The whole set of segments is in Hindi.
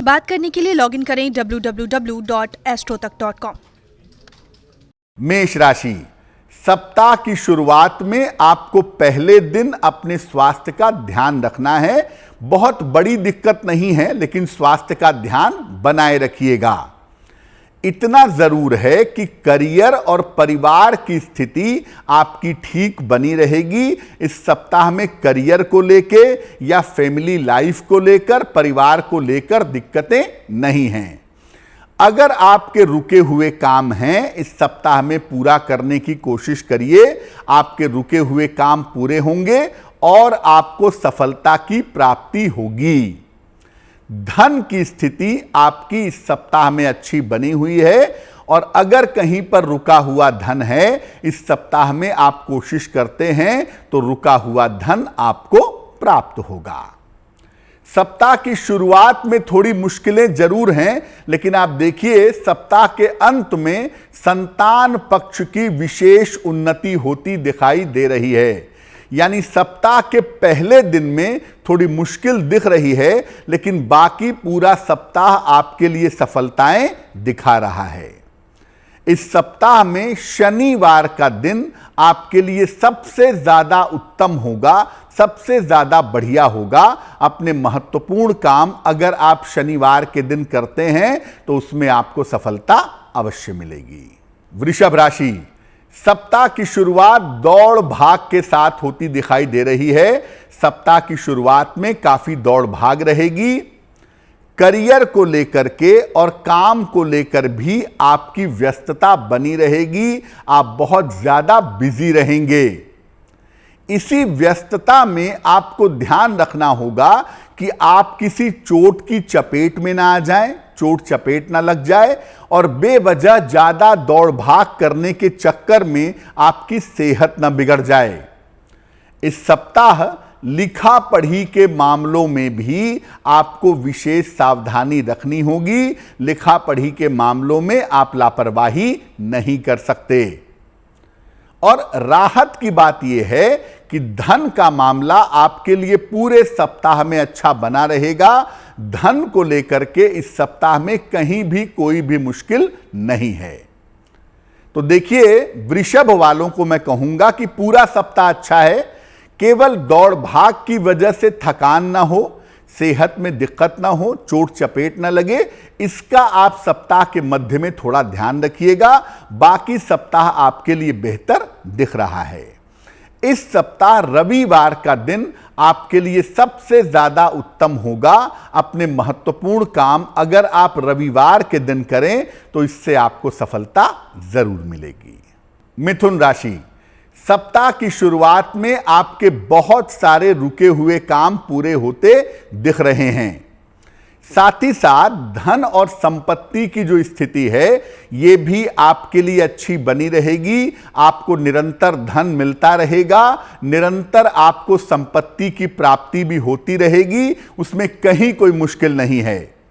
बात करने के लिए लॉगिन करें www.astrotak.com। मेष राशि, सप्ताह की शुरुआत में आपको पहले दिन अपने स्वास्थ्य का ध्यान रखना है। बहुत बड़ी दिक्कत नहीं है, लेकिन स्वास्थ्य का ध्यान बनाए रखिएगा। इतना जरूर है कि करियर और परिवार की स्थिति आपकी ठीक बनी रहेगी। इस सप्ताह में करियर को लेके या फैमिली लाइफ को लेकर, परिवार को लेकर दिक्कतें नहीं हैं। अगर आपके रुके हुए काम हैं, इस सप्ताह में पूरा करने की कोशिश करिए। आपके रुके हुए काम पूरे होंगे और आपको सफलता की प्राप्ति होगी। धन की स्थिति आपकी इस सप्ताह में अच्छी बनी हुई है और अगर कहीं पर रुका हुआ धन है, इस सप्ताह में आप कोशिश करते हैं तो रुका हुआ धन आपको प्राप्त होगा। सप्ताह की शुरुआत में थोड़ी मुश्किलें जरूर हैं, लेकिन आप देखिए सप्ताह के अंत में संतान पक्ष की विशेष उन्नति होती दिखाई दे रही है। यानी सप्ताह के पहले दिन में थोड़ी मुश्किल दिख रही है, लेकिन बाकी पूरा सप्ताह आपके लिए सफलताएं दिखा रहा है। इस सप्ताह में शनिवार का दिन आपके लिए सबसे ज्यादा उत्तम होगा, सबसे ज्यादा बढ़िया होगा। अपने महत्वपूर्ण काम अगर आप शनिवार के दिन करते हैं तो उसमें आपको सफलता अवश्य मिलेगी। वृषभ राशि, सप्ताह की शुरुआत दौड़ भाग के साथ होती दिखाई दे रही है। सप्ताह की शुरुआत में काफी दौड़ भाग रहेगी। करियर को लेकर के और काम को लेकर भी आपकी व्यस्तता बनी रहेगी। आप बहुत ज्यादा बिजी रहेंगे। इसी व्यस्तता में आपको ध्यान रखना होगा कि आप किसी चोट की चपेट में ना आ जाएं, चोट चपेट ना लग जाए और बेवजह ज्यादा दौड़ भाग करने के चक्कर में आपकी सेहत ना बिगड़ जाए। इस सप्ताह लिखा पढ़ी के मामलों में भी आपको विशेष सावधानी रखनी होगी। लिखा पढ़ी के मामलों में आप लापरवाही नहीं कर सकते। और राहत की बात यह है कि धन का मामला आपके लिए पूरे सप्ताह में अच्छा बना रहेगा। धन को लेकर के इस सप्ताह में कहीं भी कोई भी मुश्किल नहीं है। तो देखिए, वृषभ वालों को मैं कहूंगा कि पूरा सप्ताह अच्छा है। केवल दौड़ भाग की वजह से थकान ना हो, सेहत में दिक्कत ना हो, चोट चपेट ना लगे, इसका आप सप्ताह के मध्य में थोड़ा ध्यान रखिएगा। बाकी सप्ताह आपके लिए बेहतर दिख रहा है। इस सप्ताह रविवार का दिन आपके लिए सबसे ज्यादा उत्तम होगा। अपने महत्वपूर्ण काम अगर आप रविवार के दिन करें तो इससे आपको सफलता जरूर मिलेगी। मिथुन राशि, सप्ताह की शुरुआत में आपके बहुत सारे रुके हुए काम पूरे होते दिख रहे हैं। साथ ही साथ धन और संपत्ति की जो स्थिति है ये भी आपके लिए अच्छी बनी रहेगी। आपको निरंतर धन मिलता रहेगा, निरंतर आपको संपत्ति की प्राप्ति भी होती रहेगी। उसमें कहीं कोई मुश्किल नहीं है।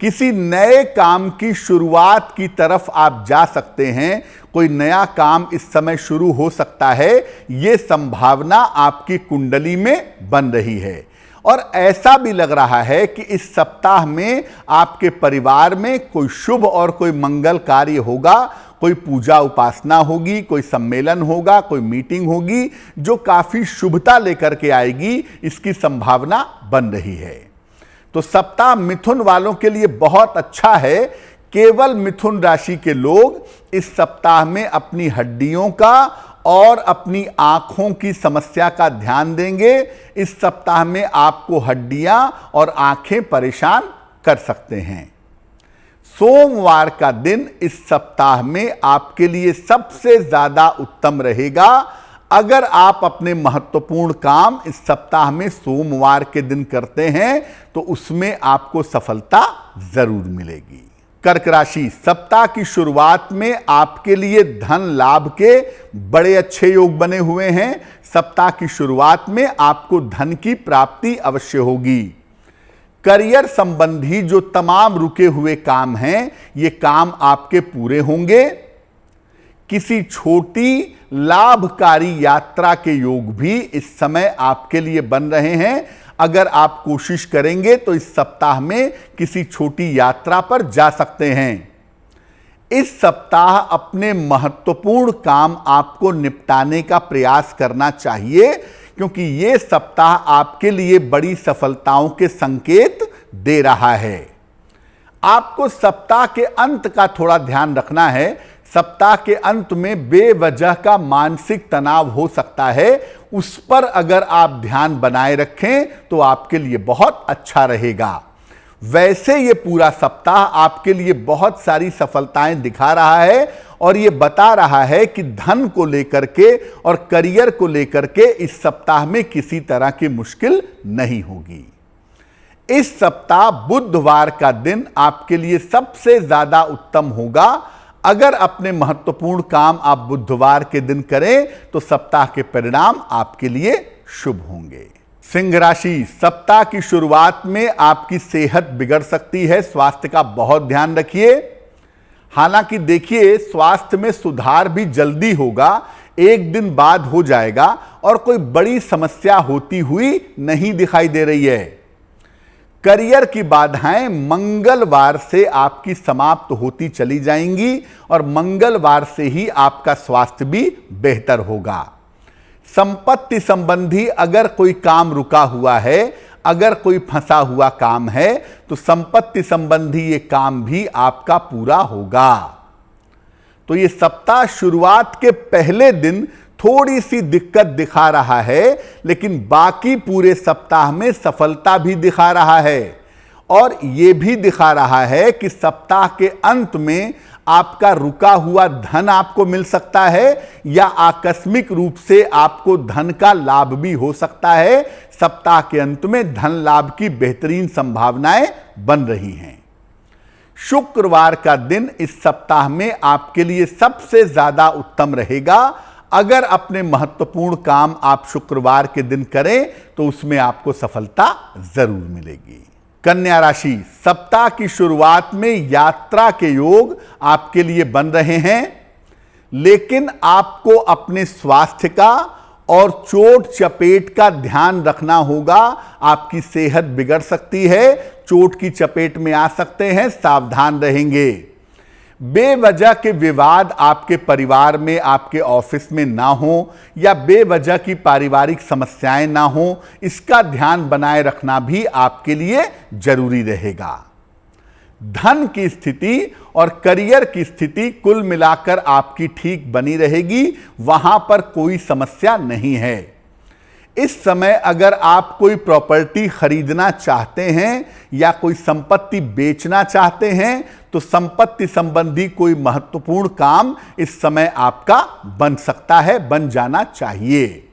किसी नए काम की शुरुआत की तरफ आप जा सकते हैं। कोई नया काम इस समय शुरू हो सकता है, यह संभावना आपकी कुंडली में बन रही है। और ऐसा भी लग रहा है कि इस सप्ताह में आपके परिवार में कोई शुभ और कोई मंगल कार्य होगा। कोई पूजा उपासना होगी, कोई सम्मेलन होगा, कोई मीटिंग होगी जो काफी शुभता लेकर के आएगी। इसकी संभावना बन रही है। तो सप्ताह मिथुन वालों के लिए बहुत अच्छा है। केवल मिथुन राशि के लोग इस सप्ताह में अपनी हड्डियों का और अपनी आंखों की समस्या का ध्यान देंगे। इस सप्ताह में आपको हड्डियां और आंखें परेशान कर सकते हैं। सोमवार का दिन इस सप्ताह में आपके लिए सबसे ज्यादा उत्तम रहेगा। अगर आप अपने महत्वपूर्ण काम इस सप्ताह में सोमवार के दिन करते हैं तो उसमें आपको सफलता जरूर मिलेगी। कर्क राशि, सप्ताह की शुरुआत में आपके लिए धन लाभ के बड़े अच्छे योग बने हुए हैं। सप्ताह की शुरुआत में आपको धन की प्राप्ति अवश्य होगी। करियर संबंधी जो तमाम रुके हुए काम हैं, ये काम आपके पूरे होंगे। किसी छोटी लाभकारी यात्रा के योग भी इस समय आपके लिए बन रहे हैं। अगर आप कोशिश करेंगे तो इस सप्ताह में किसी छोटी यात्रा पर जा सकते हैं। इस सप्ताह अपने महत्वपूर्ण काम आपको निपटाने का प्रयास करना चाहिए, क्योंकि यह सप्ताह आपके लिए बड़ी सफलताओं के संकेत दे रहा है। आपको सप्ताह के अंत का थोड़ा ध्यान रखना है। सप्ताह के अंत में बेवजह का मानसिक तनाव हो सकता है, उस पर अगर आप ध्यान बनाए रखें तो आपके लिए बहुत अच्छा रहेगा। वैसे ये पूरा सप्ताह आपके लिए बहुत सारी सफलताएं दिखा रहा है और ये बता रहा है कि धन को लेकर के और करियर को लेकर के इस सप्ताह में किसी तरह की मुश्किल नहीं होगी। इस सप्ताह बुधवार का दिन आपके लिए सबसे ज्यादा उत्तम होगा। अगर अपने महत्वपूर्ण काम आप बुधवार के दिन करें तो सप्ताह के परिणाम आपके लिए शुभ होंगे। सिंह राशि, सप्ताह की शुरुआत में आपकी सेहत बिगड़ सकती है, स्वास्थ्य का बहुत ध्यान रखिए। हालांकि देखिए, स्वास्थ्य में सुधार भी जल्दी होगा, एक दिन बाद हो जाएगा और कोई बड़ी समस्या होती हुई नहीं दिखाई दे रही है। करियर की बाधाएं मंगलवार से आपकी समाप्त होती चली जाएंगी और मंगलवार से ही आपका स्वास्थ्य भी बेहतर होगा। संपत्ति संबंधी अगर कोई काम रुका हुआ है, अगर कोई फंसा हुआ काम है, तो संपत्ति संबंधी ये काम भी आपका पूरा होगा। तो ये सप्ताह शुरुआत के पहले दिन थोड़ी सी दिक्कत दिखा रहा है, लेकिन बाकी पूरे सप्ताह में सफलता भी दिखा रहा है और यह भी दिखा रहा है कि सप्ताह के अंत में आपका रुका हुआ धन आपको मिल सकता है या आकस्मिक रूप से आपको धन का लाभ भी हो सकता है। सप्ताह के अंत में धन लाभ की बेहतरीन संभावनाएं बन रही हैं। शुक्रवार का दिन इस सप्ताह में आपके लिए सबसे ज्यादा उत्तम रहेगा। अगर अपने महत्वपूर्ण काम आप शुक्रवार के दिन करें तो उसमें आपको सफलता जरूर मिलेगी। कन्या राशि, सप्ताह की शुरुआत में यात्रा के योग आपके लिए बन रहे हैं, लेकिन आपको अपने स्वास्थ्य का और चोट चपेट का ध्यान रखना होगा। आपकी सेहत बिगड़ सकती है, चोट की चपेट में आ सकते हैं, सावधान रहेंगे। बेवजह के विवाद आपके परिवार में, आपके ऑफिस में ना हो या बेवजह की पारिवारिक समस्याएं ना हो, इसका ध्यान बनाए रखना भी आपके लिए जरूरी रहेगा। धन की स्थिति और करियर की स्थिति कुल मिलाकर आपकी ठीक बनी रहेगी, वहां पर कोई समस्या नहीं है। इस समय अगर आप कोई प्रॉपर्टी खरीदना चाहते हैं या कोई संपत्ति बेचना चाहते हैं तो संपत्ति संबंधी कोई महत्वपूर्ण काम इस समय आपका बन सकता है, बन जाना चाहिए।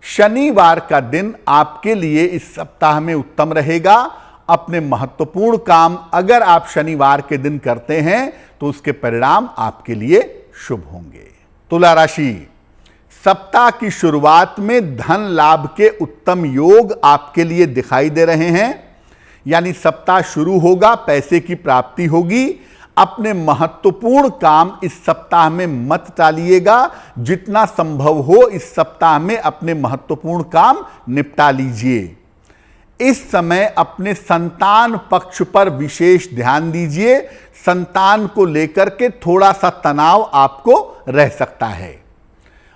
शनिवार का दिन आपके लिए इस सप्ताह में उत्तम रहेगा। अपने महत्वपूर्ण काम अगर आप शनिवार के दिन करते हैं तो उसके परिणाम आपके लिए शुभ होंगे। तुला राशि, सप्ताह की शुरुआत में धन लाभ के उत्तम योग आपके लिए दिखाई दे रहे हैं, यानी सप्ताह शुरू होगा, पैसे की प्राप्ति होगी। अपने महत्वपूर्ण काम इस सप्ताह में मत टालिएगा, जितना संभव हो इस सप्ताह में अपने महत्वपूर्ण काम निपटा लीजिए। इस समय अपने संतान पक्ष पर विशेष ध्यान दीजिए। संतान को लेकर के थोड़ा सा तनाव आपको रह सकता है।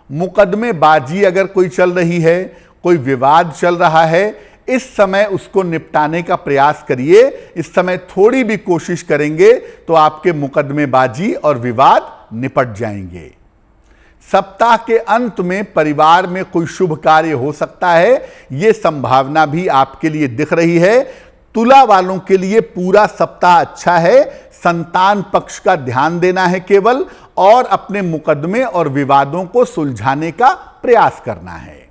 मुकदमेबाजी अगर कोई चल रही है, कोई विवाद चल रहा है, इस समय उसको निपटाने का प्रयास करिए। इस समय थोड़ी भी कोशिश करेंगे तो आपके मुकदमेबाजी और विवाद निपट जाएंगे। सप्ताह के अंत में परिवार में कोई शुभ कार्य हो सकता है, यह संभावना भी आपके लिए दिख रही है। तुला वालों के लिए पूरा सप्ताह अच्छा है। संतान पक्ष का ध्यान देना है केवल, और अपने मुकदमे और विवादों को सुलझाने का प्रयास करना है।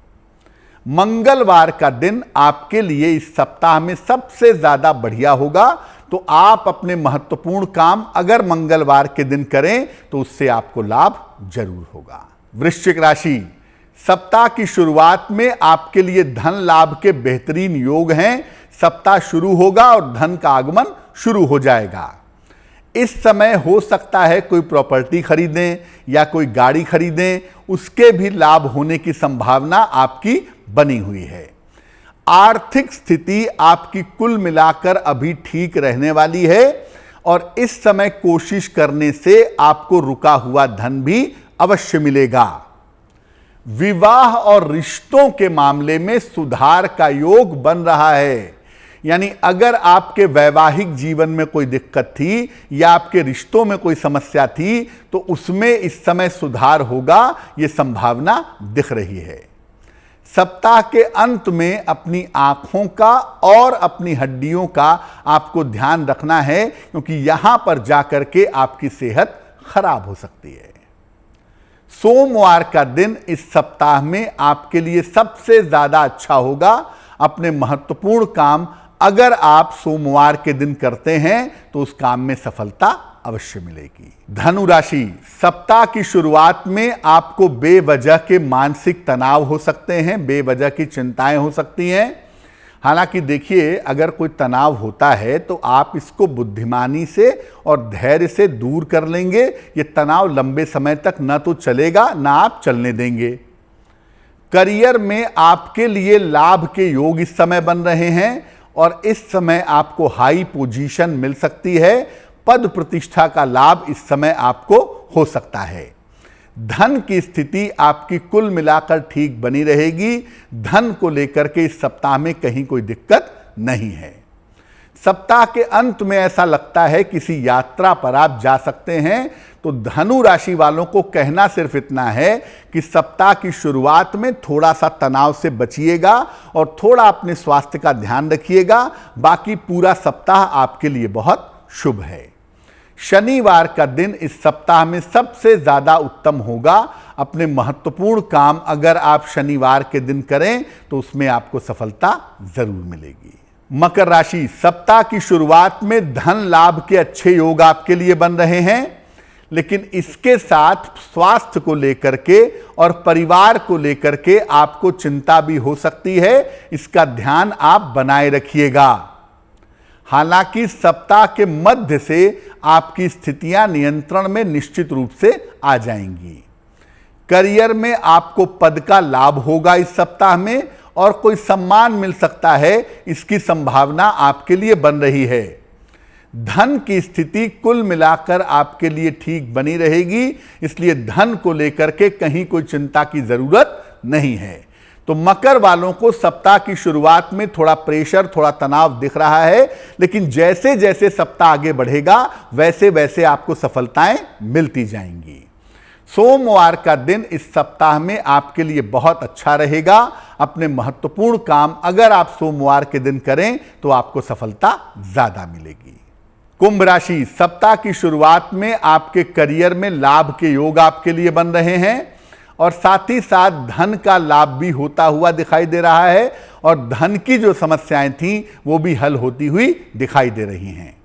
मंगलवार का दिन आपके लिए इस सप्ताह में सबसे ज्यादा बढ़िया होगा, तो आप अपने महत्वपूर्ण काम अगर मंगलवार के दिन करें तो उससे आपको लाभ जरूर होगा। वृश्चिक राशि, सप्ताह की शुरुआत में आपके लिए धन लाभ के बेहतरीन योग हैं। सप्ताह शुरू होगा और धन का आगमन शुरू हो जाएगा। इस समय हो सकता है कोई प्रॉपर्टी खरीदें या कोई गाड़ी खरीदें, उसके भी लाभ होने की संभावना आपकी बनी हुई है। आर्थिक स्थिति आपकी कुल मिलाकर अभी ठीक रहने वाली है और इस समय कोशिश करने से आपको रुका हुआ धन भी अवश्य मिलेगा। विवाह और रिश्तों के मामले में सुधार का योग बन रहा है, यानी अगर आपके वैवाहिक जीवन में कोई दिक्कत थी या आपके रिश्तों में कोई समस्या थी तो उसमें इस समय सुधार होगा, यह संभावना दिख रही है। सप्ताह के अंत में अपनी आंखों का और अपनी हड्डियों का आपको ध्यान रखना है, क्योंकि यहां पर जाकर के आपकी सेहत खराब हो सकती है। सोमवार का दिन इस सप्ताह में आपके लिए सबसे ज्यादा अच्छा होगा। अपने महत्वपूर्ण काम अगर आप सोमवार के दिन करते हैं तो उस काम में सफलता अवश्य मिलेगी। धनु राशि, सप्ताह की शुरुआत में आपको बेवजह के मानसिक तनाव हो सकते हैं, बेवजह की चिंताएं हो सकती हैं। हालांकि देखिए, अगर कोई तनाव होता है तो आप इसको बुद्धिमानी से और धैर्य से दूर कर लेंगे। ये तनाव लंबे समय तक न तो चलेगा ना आप चलने देंगे। करियर में आपके लिए लाभ के योग इस समय बन रहे हैं और इस समय आपको हाई पोजीशन मिल सकती है। पद प्रतिष्ठा का लाभ इस समय आपको हो सकता है। धन की स्थिति आपकी कुल मिलाकर ठीक बनी रहेगी। धन को लेकर के इस सप्ताह में कहीं कोई दिक्कत नहीं है। सप्ताह के अंत में ऐसा लगता है किसी यात्रा पर आप जा सकते हैं। तो धनु राशि वालों को कहना सिर्फ इतना है कि सप्ताह की शुरुआत में थोड़ा सा तनाव से बचिएगा और थोड़ा अपने स्वास्थ्य का ध्यान रखिएगा। बाकी पूरा सप्ताह आपके लिए बहुत शुभ है। शनिवार का दिन इस सप्ताह में सबसे ज्यादा उत्तम होगा। अपने महत्वपूर्ण काम अगर आप शनिवार के दिन करें तो उसमें आपको सफलता जरूर मिलेगी। मकर राशि, सप्ताह की शुरुआत में धन लाभ के अच्छे योग आपके लिए बन रहे हैं, लेकिन इसके साथ स्वास्थ्य को लेकर के और परिवार को लेकर के आपको चिंता भी हो सकती है। इसका ध्यान आप बनाए रखिएगा। हालांकि सप्ताह के मध्य से आपकी स्थितियां नियंत्रण में निश्चित रूप से आ जाएंगी। करियर में आपको पद का लाभ होगा इस सप्ताह में और कोई सम्मान मिल सकता है, इसकी संभावना आपके लिए बन रही है। धन की स्थिति कुल मिलाकर आपके लिए ठीक बनी रहेगी, इसलिए धन को लेकर के कहीं कोई चिंता की जरूरत नहीं है। तो मकर वालों को सप्ताह की शुरुआत में थोड़ा प्रेशर, थोड़ा तनाव दिख रहा है, लेकिन जैसे जैसे सप्ताह आगे बढ़ेगा वैसे वैसे आपको सफलताएं मिलती जाएंगी। सोमवार का दिन इस सप्ताह में आपके लिए बहुत अच्छा रहेगा। अपने महत्वपूर्ण काम अगर आप सोमवार के दिन करें तो आपको सफलता ज्यादा मिलेगी। कुंभ राशि, सप्ताह की शुरुआत में आपके करियर में लाभ के योग आपके लिए बन रहे हैं और साथ ही साथ धन का लाभ भी होता हुआ दिखाई दे रहा है और धन की जो समस्याएं थीं वो भी हल होती हुई दिखाई दे रही हैं।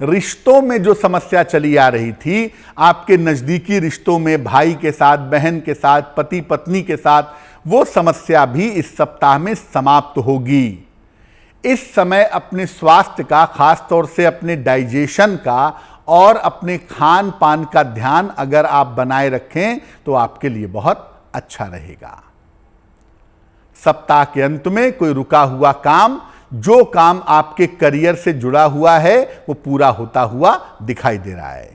रिश्तों में जो समस्या चली आ रही थी, आपके नजदीकी रिश्तों में भाई के साथ, बहन के साथ, पति पत्नी के साथ, वो समस्या भी इस सप्ताह में समाप्त होगी। इस समय अपने स्वास्थ्य का, खास तौर से अपने डाइजेशन का और अपने खान पान का ध्यान अगर आप बनाए रखें तो आपके लिए बहुत अच्छा रहेगा। सप्ताह के अंत में कोई रुका हुआ काम, जो काम आपके करियर से जुड़ा हुआ है, वो पूरा होता हुआ दिखाई दे रहा है।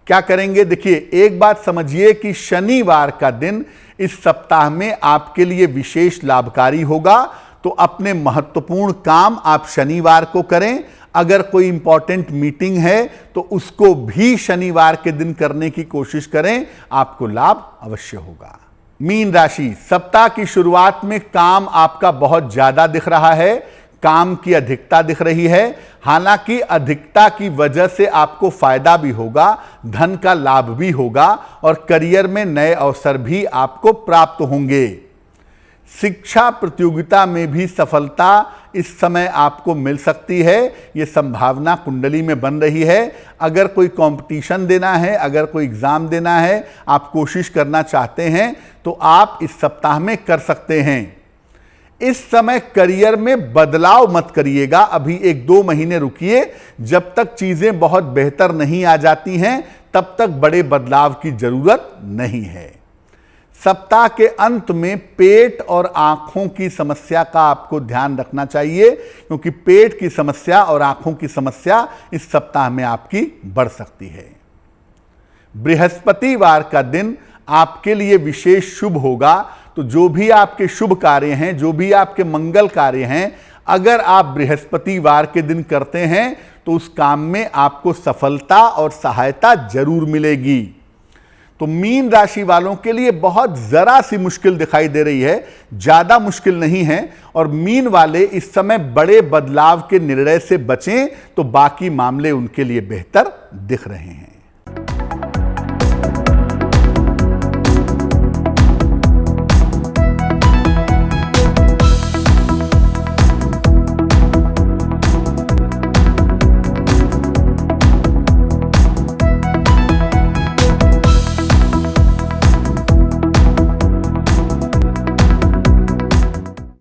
क्या करेंगे? देखिए, एक बात समझिए कि शनिवार का दिन इस सप्ताह में आपके लिए विशेष लाभकारी होगा। तो अपने महत्वपूर्ण काम आप शनिवार को करें। अगर कोई इंपॉर्टेंट मीटिंग है तो उसको भी शनिवार के दिन करने की कोशिश करें, आपको लाभ अवश्य होगा। मीन राशि, सप्ताह की शुरुआत में काम आपका बहुत ज्यादा दिख रहा है, काम की अधिकता दिख रही है। हालांकि अधिकता की वजह से आपको फायदा भी होगा, धन का लाभ भी होगा और करियर में नए अवसर भी आपको प्राप्त होंगे। शिक्षा प्रतियोगिता में भी सफलता इस समय आपको मिल सकती है, यह संभावना कुंडली में बन रही है। अगर कोई कंपटीशन देना है, अगर कोई एग्जाम देना है, आप कोशिश करना चाहते हैं तो आप इस सप्ताह में कर सकते हैं। इस समय करियर में बदलाव मत करिएगा, अभी 1-2 महीने रुकिए। जब तक चीजें बहुत बेहतर नहीं आ जाती हैं तब तक बड़े बदलाव की जरूरत नहीं है। सप्ताह के अंत में पेट और आंखों की समस्या का आपको ध्यान रखना चाहिए, क्योंकि पेट की समस्या और आंखों की समस्या इस सप्ताह में आपकी बढ़ सकती है। बृहस्पतिवार का दिन आपके लिए विशेष शुभ होगा, तो जो भी आपके शुभ कार्य हैं, जो भी आपके मंगल कार्य हैं, अगर आप बृहस्पतिवार के दिन करते हैं तो उस काम में आपको सफलता और सहायता जरूर मिलेगी। तो मीन राशि वालों के लिए बहुत जरा सी मुश्किल दिखाई दे रही है, ज्यादा मुश्किल नहीं है, और मीन वाले इस समय बड़े बदलाव के निर्णय से बचें तो बाकी मामले उनके लिए बेहतर दिख रहे हैं।